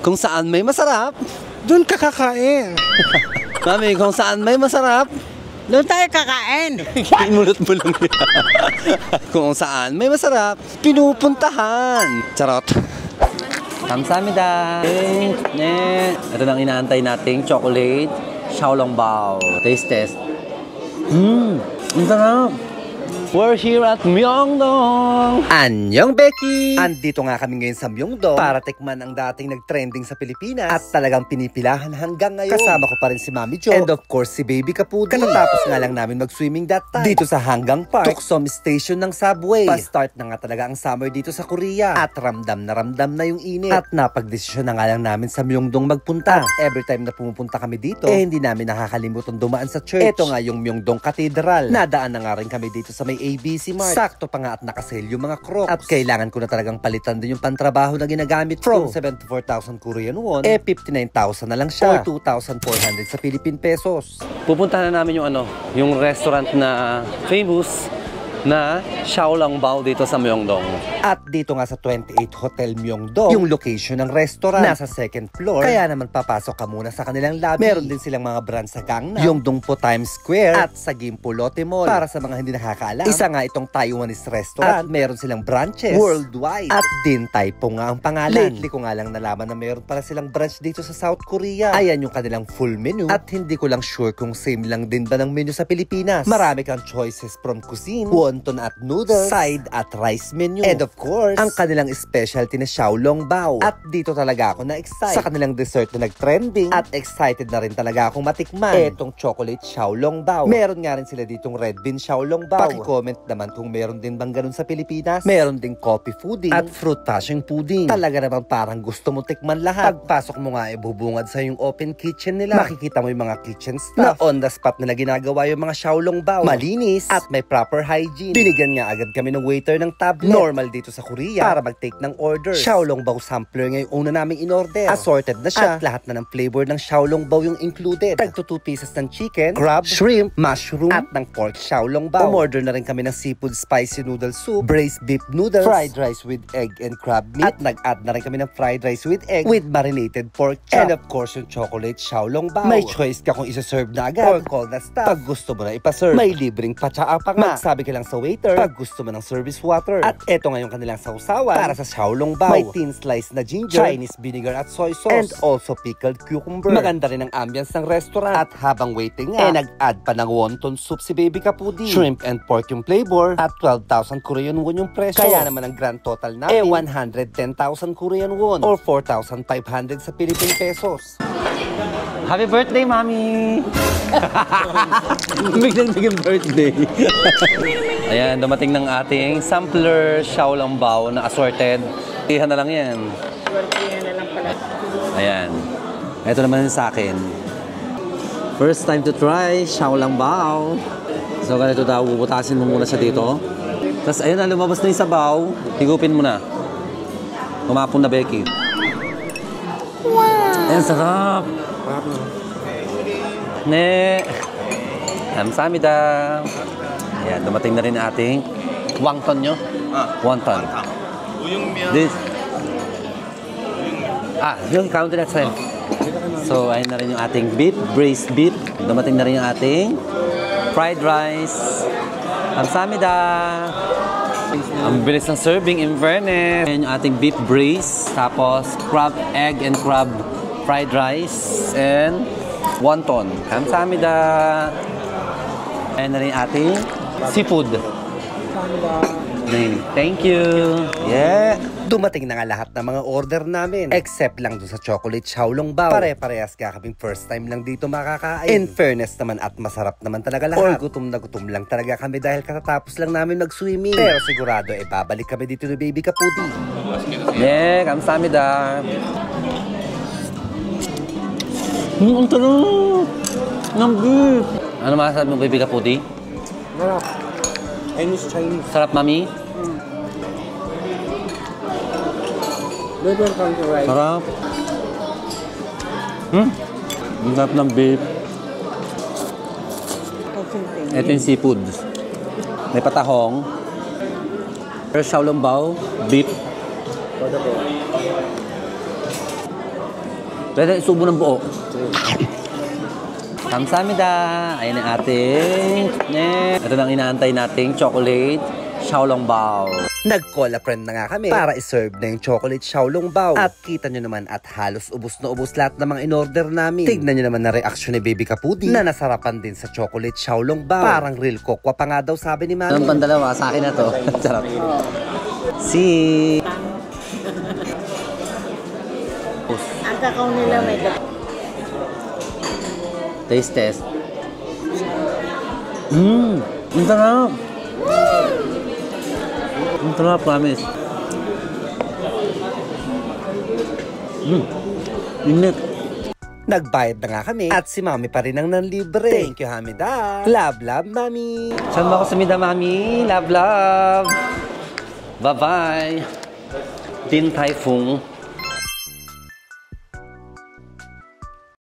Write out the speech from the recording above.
Kung saan may masarap, doon ka kakain. Mami, kung saan may masarap, Doon tayo kakain. Inulot mo lang yan. Kung saan may masarap, pinupuntahan. Charot. Kamsahamnida. Ito nang inaantay nating chocolate xiaolongbao. Taste test. Ang sarap. We're here at Myeongdong! Anyong Becky! Andito nga kami ngayon sa Myeongdong para tikman ang dating nag-trending sa Pilipinas at talagang pinipilahan hanggang ngayon. Kasama ko pa rin si Mami Jo and of course si Baby Kapudi. Katapos nga lang namin mag-swimming that time dito sa Hanggang Park, Tuksom Station ng subway. Pa-start na nga talaga ang summer dito sa Korea at ramdam na yung init. At napag-desisyon na nga lang namin sa Myeongdong magpunta. At every time na pumupunta kami dito, hindi namin nakakalimutan dumaan sa church. Ito nga yung Myeongdong Cathedral. Nadaan na nga rin kami dito sa may ABC Mart. Sakto pa nga at nakasale yung mga Crocs. At kailangan ko na talagang palitan din yung pantrabaho na ginagamit ko. From 74,000 Korean won, 59,000 na lang siya. Or 2,400 sa Philippine pesos. Pupuntahan na namin yung yung restaurant na famous na xiaolongbao dito sa Myeongdong. At dito nga sa 28 Hotel Myeongdong, yung location ng restaurant nasa second floor. Kaya naman papasok ka muna sa kanilang lobby. Meron din silang mga branch sa Gangnam, Myeongdong po Times Square at sa Gimpo Lotte Mall. Para sa mga hindi nakakaalam, isa nga itong Taiwanese restaurant at meron silang branches worldwide. At Din Tai Po nga ang pangalan. Lately ko nga lang nalaman na meron para silang branch dito sa South Korea. Ayan yung kanilang full menu at hindi ko lang sure kung same lang din ba ng menu sa Pilipinas. Marami kang choices from cuisine, wonton at noodles, side at rice menu. And of course, ang kanilang specialty na xiaolongbao. At dito talaga ako na-excite sa kanilang dessert na nag-trending at excited na rin talaga akong matikman etong chocolate xiaolongbao. Meron nga rin sila ditong red bean xiaolongbao. Paki-comment naman kung meron din bang ganun sa Pilipinas. Meron ding coffee pudding at fruit passion pudding. Talaga naman parang gusto mo tikman lahat. Pagpasok mo nga bubungad sa yung open kitchen nila. Makikita mo yung mga kitchen staff na on the spot nila ginagawa yung mga xiaolongbao. Malinis at may proper hygiene. Binigyan nga agad kami ng waiter ng tablet. Normal dito sa Korea para mag-take ng order. Xiaolongbao sampler nga yung una naming in-order. Assorted na siya. At lahat na ng flavor ng xiaolongbao yung included. Tagto 2 pieces ng chicken, crab, shrimp, mushroom, at ng pork xiaolongbao. Umorder na rin kami ng seafood spicy noodle soup, braised beef noodles, fried rice with egg and crab meat, at nag-add na rin kami ng fried rice with egg with marinated pork chop. And of course yung chocolate xiaolongbao. May choice ka kung isa-serve na agad or call the staff. Pag gusto mo na ipaserve, may libreng patsaa pa nga. Magsabi ka lang sa waiter pag gusto mo ng service water. At eto nga yung kanilang sausawan para sa xiaolongbao. May thin slice na ginger, Chinese vinegar at soy sauce, and also pickled cucumber. Maganda rin ang ambience ng restaurant. At habang waiting nga, nag-add pa ng wonton soup si Baby Kapudi. Shrimp and pork yung flavor at 12,000 Korean won yung presyo. Kaya naman ang grand total natin 110,000 Korean won or 4,500 sa Philippine pesos. Happy birthday, Mami! Biglang birthday. Ayan, dumating ng ating sampler xiaolongbao na assorted. Ihan na lang yan. Ihan na lang pala. Ayan. Ito naman sa akin. First time to try xiaolongbao. So, ganito daw, bubutasin mo muna siya dito. Tapos, ayun na, lumabas na yung sabaw. Higupin mo na. Kumapon na, Becky. Wow! Ayan, sarap! Kamsahamnida. Ayan, dumating na rin ating wonton nyo. Wonton. This. Yung counter next time. So, ayun na rin yung ating beef, braised beef. Dumating na rin yung ating fried rice. Kamsahamnida. Ang bilis ng serving, in fairness. Ayan yung ating beef braised. Tapos, crab, egg and crab fried rice. And wonton. Kamsahamnida. Ayan na rin ating seafood. Thank you. Yeah. Dumating na nga lahat ng mga order namin. Except lang doon sa chocolate xiaolongbao. Pare-parehas ka kaming first time lang dito makakain. In fairness naman at masarap naman talaga lahat. Or gutom na gutom lang talaga kami dahil katatapos lang namin mag-swimming. Pero sigurado babalik kami dito ni Baby Kapudi. Yeah, kamsahamnida. Ang tarap ng beef. Ano masasabi mo, Baby Kapudi? Sarap. Chinese. Sarap, Mami? Liver country rice. Sarap. Ang sarap ng beef. Ito yung seafood. May patahong. Xiaolongbao, beef. Pwede isubo ng buo. Kamsamida. Ayan ang ating ito nang inaantay nating chocolate xiaolongbao. Nag-cola friend na nga kami para iserve na yung chocolate xiaolongbao. At kita nyo naman at halos ubos na ubos lahat ng mga in-order namin. Tignan nyo naman na reaksyon ni Baby Kapudi na nasarapan din sa chocolate xiaolongbao. Parang real kokwa pa nga daw sabi ni Mami. Anong pandalawa? Sa akin na to. Sarap. Si... Ang kakao nila may Taste test. Ang sarap. Ang sarap, promise. Init. Nagbayad na nga kami at si Mami pa rin ang nanlibre. Thank you, Hamida. Love, love, Mami. Saan ba ako sumida, Mami? Love, love. Bye-bye. Din Tai Fung.